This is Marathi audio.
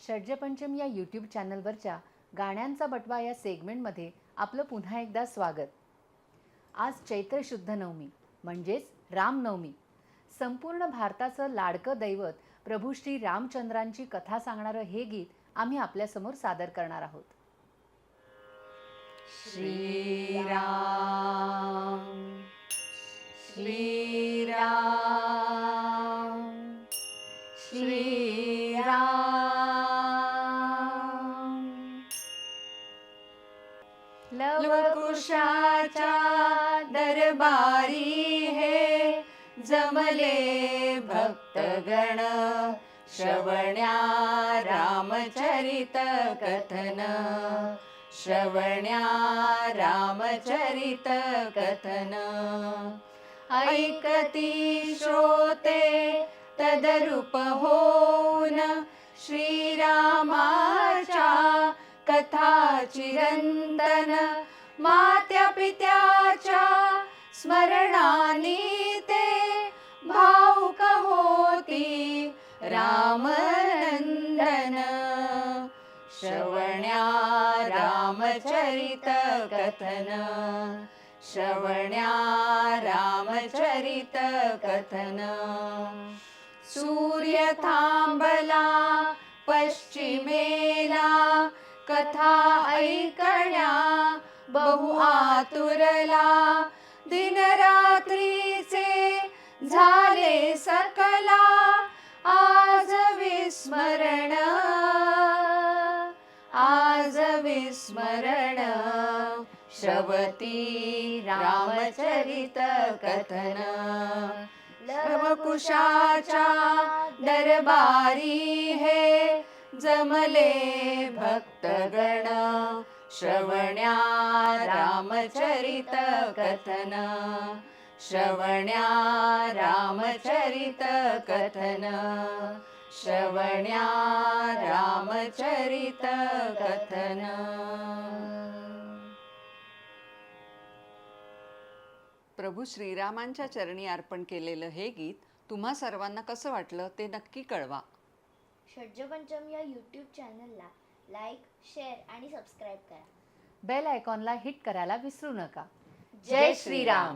षड्जपंचम या यूट्यूब चॅनलवरच्या गाण्यांचा बटवा या सेगमेंटमध्ये आपलं पुन्हा एकदा स्वागत. आज चैत्र शुद्ध नवमी म्हणजेच रामनवमी. संपूर्ण भारताचं लाडकं दैवत प्रभू श्री रामचंद्रांची कथा सांगणारं हे गीत आम्ही आपल्यासमोर सादर करणार आहोत. श्रीराम श्रीराम श्रीराम. लवकुशाच्या दरबारी हे जमले भक्तगण, श्रवण्या रामचरित कथन, श्रवण्या रामचरित कथन. ऐकती श्रोते तदरूप होऊन, श्रीरामाच्या कथा चिरंतन. मात्या पित्याच्या स्मरणानी ते भावुक होती रामनंदन. श्रवण्या रामचरित कथन, श्रवण्या रामचरित कथन. सूर्य थांबला पश्चिमेला, कथा ऐकण्या बहु आतुरला. दिनरात्रीचे झाले सकला, आज विस्मरण, आज विस्मरण. श्रवती रामचरित कथन. लवकुशाच्या दरबारी हे जमले भक्तगण, श्रवण्या रामचरित कथन, श्रवण्या रामचरित कथन, श्रवण्या रामचरित कथन. प्रभू श्रीरामांच्या चरणी अर्पण केलेलं हे गीत तुम्हा सर्वांना कसं वाटलं ते नक्की कळवा. षड्जपंचम या यूट्यूब चॅनलला लाईक, शेअर आणि सबस्क्राईब करा. बेल आयकॉनला हिट करायला विसरू नका. जय श्रीराम.